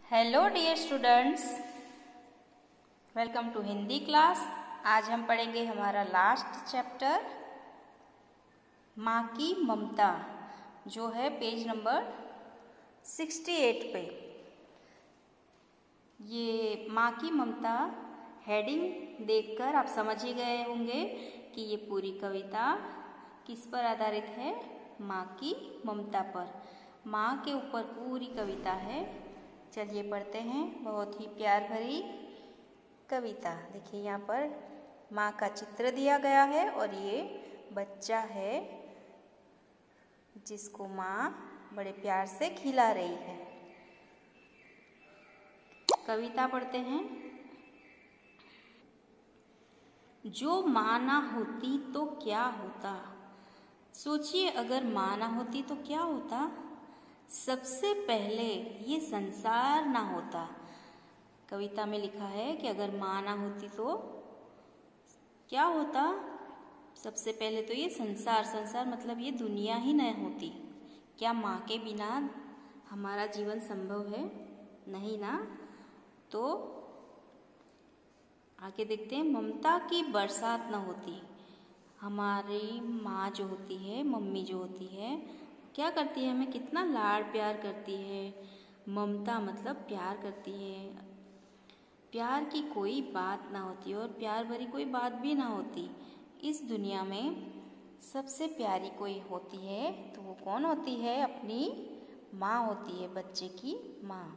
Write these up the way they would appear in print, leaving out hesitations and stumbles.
Hello dear students, welcome to Hindi class. आज हम पढ़ेंगे हमारा लास्ट चैप्टर माँ की ममता, जो है पेज नंबर 68 पे। ये माँ की ममता हेडिंग देखकर आप समझ ही गए होंगे कि ये पूरी कविता किस पर आधारित है। माँ की ममता पर, माँ के ऊपर पूरी कविता है। चलिए पढ़ते हैं। बहुत ही प्यार भरी कविता। देखिए यहाँ पर माँ का चित्र दिया गया है और ये बच्चा है जिसको माँ बड़े प्यार से खिला रही है। कविता पढ़ते हैं। जो माँ ना होती तो क्या होता। सोचिए, अगर माँ ना होती तो क्या होता। सबसे पहले ये संसार ना होता। कविता में लिखा है कि अगर माँ ना होती तो क्या होता। सबसे पहले तो ये संसार मतलब ये दुनिया ही न होती। क्या माँ के बिना हमारा जीवन संभव है? नहीं ना। तो आगे देखते हैं। ममता की बरसात न होती। हमारी माँ जो होती है, मम्मी जो होती है, क्या करती है? हमें कितना लाड़ प्यार करती है। ममता मतलब प्यार करती है। प्यार की कोई बात ना होती और प्यार भरी कोई बात भी ना होती। इस दुनिया में सबसे प्यारी कोई होती है तो वो कौन होती है? अपनी माँ होती है, बच्चे की माँ।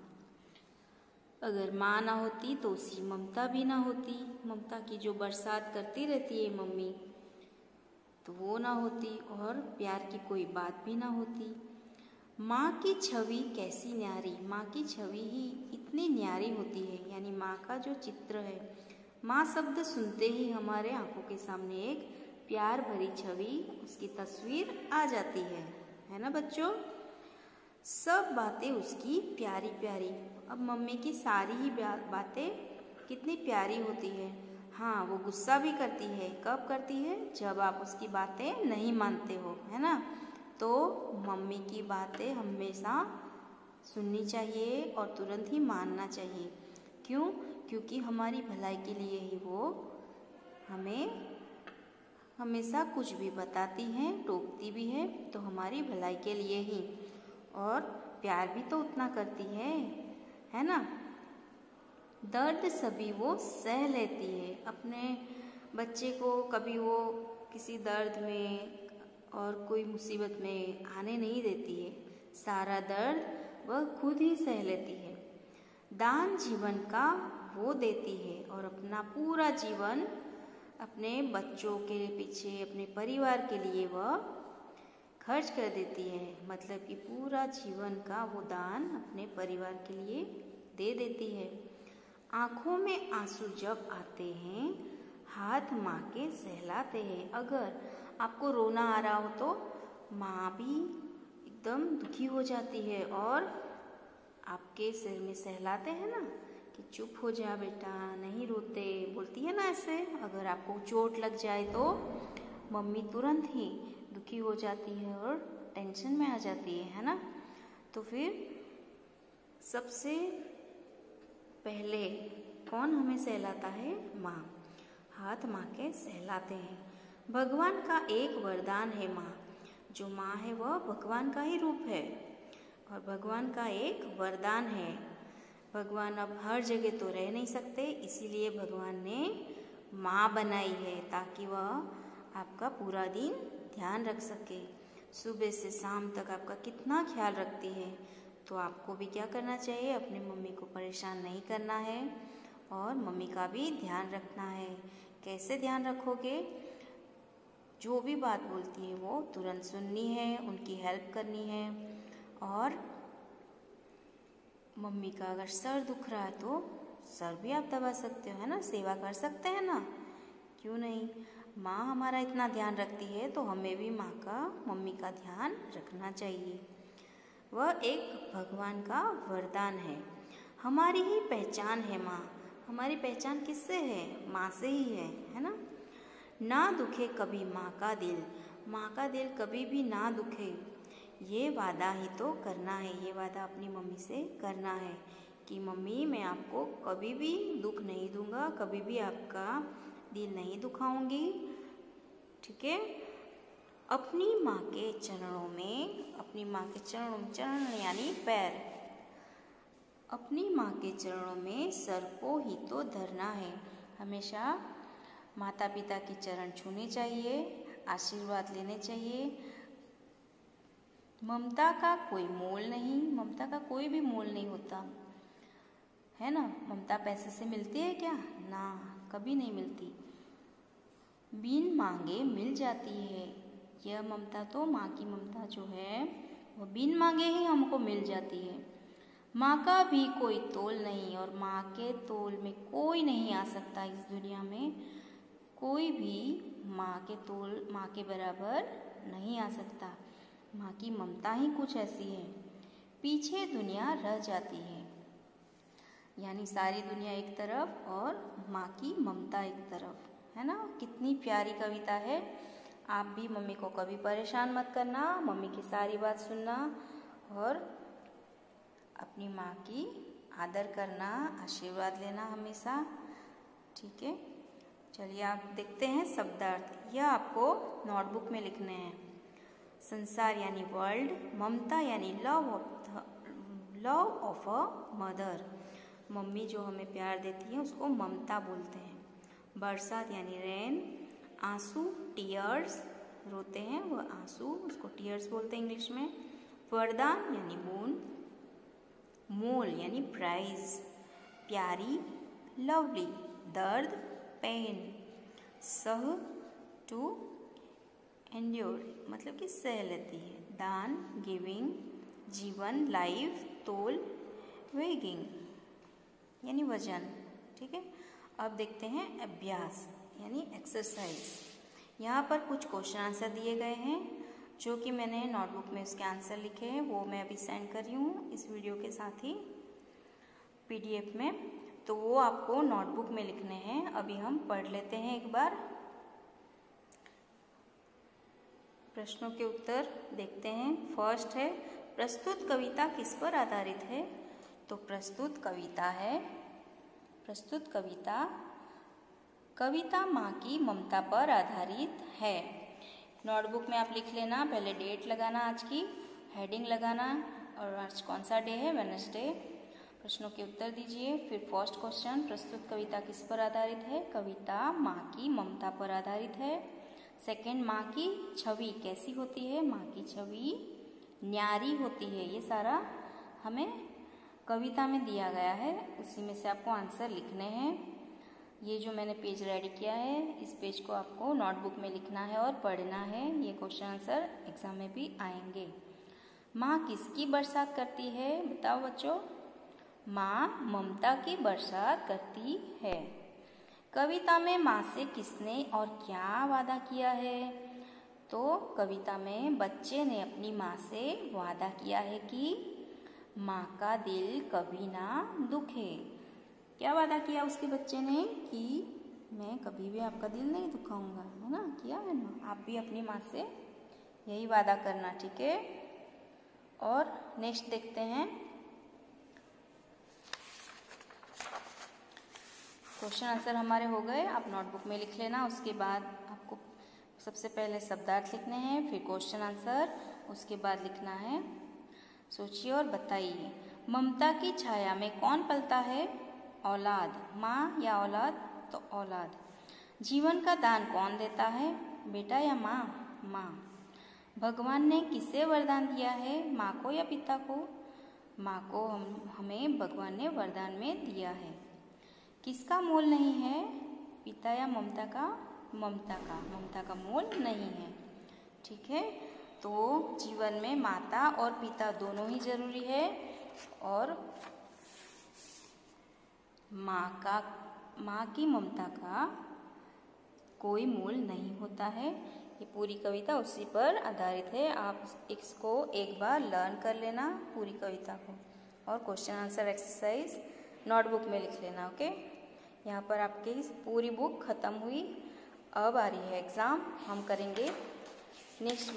अगर माँ ना होती तो उसी ममता भी ना होती। ममता की जो बरसात करती रहती है मम्मी, तो वो ना होती और प्यार की कोई बात भी ना होती। माँ की छवि कैसी न्यारी। माँ की छवि ही इतनी न्यारी होती है, यानी माँ का जो चित्र है। माँ शब्द सुनते ही हमारे आंखों के सामने एक प्यार भरी छवि, उसकी तस्वीर आ जाती है ना बच्चों। सब बातें उसकी प्यारी प्यारी। अब मम्मी की सारी ही बातें कितनी प्यारी होती है। हाँ, वो गुस्सा भी करती है। कब करती है? जब आप उसकी बातें नहीं मानते हो, है ना। तो मम्मी की बातें हमेशा सुननी चाहिए और तुरंत ही मानना चाहिए। क्यों? क्योंकि हमारी भलाई के लिए ही वो हमें हमेशा कुछ भी बताती हैं, टोकती भी है, तो हमारी भलाई के लिए ही। और प्यार भी तो उतना करती है ना। दर्द सभी वो सह लेती है। अपने बच्चे को कभी वो किसी दर्द में और कोई मुसीबत में आने नहीं देती है। सारा दर्द वह खुद ही सह लेती है। दान जीवन का वो देती है और अपना पूरा जीवन अपने बच्चों के पीछे, अपने परिवार के लिए वह खर्च कर देती है। मतलब कि पूरा जीवन का वो दान अपने परिवार के लिए दे देती है। आँखों में आंसू जब आते हैं, हाथ माँ के सहलाते हैं। अगर आपको रोना आ रहा हो तो माँ भी एकदम दुखी हो जाती है और आपके सिर में सहलाते हैं ना कि चुप हो जा बेटा, नहीं रोते, बोलती है ना ऐसे। अगर आपको चोट लग जाए तो मम्मी तुरंत ही दुखी हो जाती है और टेंशन में आ जाती है ना। तो फिर सबसे पहले कौन हमें सहलाता है? माँ। हाथ माँ के सहलाते हैं। भगवान का एक वरदान है माँ। जो माँ है वह भगवान का ही रूप है और भगवान का एक वरदान है। भगवान अब हर जगह तो रह नहीं सकते, इसीलिए भगवान ने माँ बनाई है ताकि वह आपका पूरा दिन ध्यान रख सके। सुबह से शाम तक आपका कितना ख्याल रखती है। तो आपको भी क्या करना चाहिए? अपनी मम्मी को परेशान नहीं करना है और मम्मी का भी ध्यान रखना है। कैसे ध्यान रखोगे? जो भी बात बोलती है वो तुरंत सुननी है, उनकी हेल्प करनी है। और मम्मी का अगर सर दुख रहा है तो सर भी आप दबा सकते हो, है ना। सेवा कर सकते हैं ना, क्यों नहीं। माँ हमारा इतना ध्यान रखती है तो हमें भी मम्मी का ध्यान रखना चाहिए। वह एक भगवान का वरदान है। हमारी ही पहचान है माँ। हमारी पहचान किससे है? माँ से ही है ना। ना दुखे कभी माँ का दिल। माँ का दिल कभी भी ना दुखे, ये वादा ही तो करना है। ये वादा अपनी मम्मी से करना है कि मम्मी मैं आपको कभी भी दुख नहीं दूंगा, कभी भी आपका दिल नहीं दुखाऊंगी, ठीक है। अपनी माँ के चरणों में, अपनी माँ के चरणों में, चरण यानी पैर, अपनी माँ के चरणों में सर को ही तो धरना है। हमेशा माता पिता के चरण छूने चाहिए, आशीर्वाद लेने चाहिए। ममता का कोई मोल नहीं, ममता का कोई भी मोल नहीं होता है ना। ममता पैसे से मिलती है क्या? ना, कभी नहीं मिलती। बिन मांगे मिल जाती है। यह ममता तो माँ की ममता जो है वो बिन मांगे ही हमको मिल जाती है। माँ का भी कोई तोल नहीं और माँ के तोल में कोई नहीं आ सकता। इस दुनिया में कोई भी माँ के तोल, माँ के बराबर नहीं आ सकता। माँ की ममता ही कुछ ऐसी है। पीछे दुनिया रह जाती है, यानी सारी दुनिया एक तरफ और माँ की ममता एक तरफ, है ना। कितनी प्यारी कविता है। आप भी मम्मी को कभी परेशान मत करना, मम्मी की सारी बात सुनना और अपनी माँ की आदर करना, आशीर्वाद लेना हमेशा, ठीक है। चलिए आप देखते हैं शब्दार्थ। यह आपको नोटबुक में लिखने हैं। संसार यानी वर्ल्ड, ममता यानी love of a mother, mummy जो हमें प्यार देती है उसको ममता बोलते हैं। बरसात यानी रेन, आंसू टीयर्स, रोते हैं वो आंसू, उसको टीयर्स बोलते हैं इंग्लिश में। वरदान यानी बोन, मोल यानी प्राइज, प्यारी लवली, दर्द पेन, सह टू एंड्योर मतलब कि सह लेती है, दान गिविंग, जीवन लाइफ, तोल वेगिंग यानी वजन, ठीक है। अब देखते हैं अभ्यास यानी एक्सरसाइज। यहाँ पर कुछ क्वेश्चन आंसर दिए गए हैं जो कि मैंने नोटबुक में उसके आंसर लिखे हैं, वो मैं अभी सेंड कर रही हूँ इस वीडियो के साथ ही PDF में, तो वो आपको नोटबुक में लिखने हैं। अभी हम पढ़ लेते हैं एक बार। प्रश्नों के उत्तर देखते हैं। फर्स्ट है, प्रस्तुत कविता किस पर आधारित है? तो प्रस्तुत कविता माँ की ममता पर आधारित है। नोटबुक में आप लिख लेना, पहले डेट लगाना, आज की हेडिंग लगाना और आज कौन सा डे है, वेडनेसडे। प्रश्नों के उत्तर दीजिए। फिर फर्स्ट क्वेश्चन, प्रस्तुत कविता किस पर आधारित है? कविता माँ की ममता पर आधारित है। सेकंड, माँ की छवि कैसी होती है? माँ की छवि न्यारी होती है। ये सारा हमें कविता में दिया गया है, उसी में से आपको आंसर लिखने हैं। ये जो मैंने पेज रेडी किया है, इस पेज को आपको नोटबुक में लिखना है और पढ़ना है। ये क्वेश्चन आंसर एग्जाम में भी आएंगे। माँ किसकी बरसात करती है? बताओ बच्चों। माँ ममता की बरसात करती है। कविता में माँ से किसने और क्या वादा किया है? तो कविता में बच्चे ने अपनी माँ से वादा किया है कि माँ का दिल कभी ना दुखे। क्या वादा किया उसके बच्चे ने? कि मैं कभी भी आपका दिल नहीं दुखाऊंगा, है ना। किया है ना। आप भी अपनी माँ से यही वादा करना, ठीक है। और नेक्स्ट देखते हैं। क्वेश्चन आंसर हमारे हो गए, आप नोटबुक में लिख लेना। उसके बाद आपको सबसे पहले शब्दार्थ लिखने हैं, फिर क्वेश्चन आंसर, उसके बाद लिखना है सोचिए और बताइए। ममता की छाया में कौन पलता है? औलाद। माँ या औलाद? तो औलाद। जीवन का दान कौन देता है? बेटा या माँ? माँ। भगवान ने किसे वरदान दिया है? माँ को या पिता को? माँ को हमें भगवान ने वरदान में दिया है। किसका मोल नहीं है? पिता या ममता का? ममता का मोल नहीं है, ठीक है। तो जीवन में माता और पिता दोनों ही जरूरी है और माँ की ममता का कोई मोल नहीं होता है। ये पूरी कविता उसी पर आधारित है। आप इसको एक बार लर्न कर लेना पूरी कविता को, और क्वेश्चन आंसर एक्सरसाइज नोटबुक में लिख लेना, ओके। यहाँ पर आपकी पूरी बुक खत्म हुई, अब आ रही है एग्ज़ाम। हम करेंगे नेक्स्ट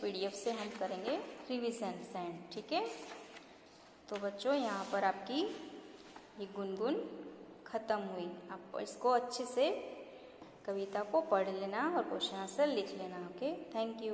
PDF से हम करेंगे रिवीजन सेंड, ठीक है। तो बच्चों यहाँ पर आपकी ये गुनगुन ख़त्म हुई। आप इसको अच्छे से कविता को पढ़ लेना और क्वेश्चन आंसर लिख लेना। Okay, thank you.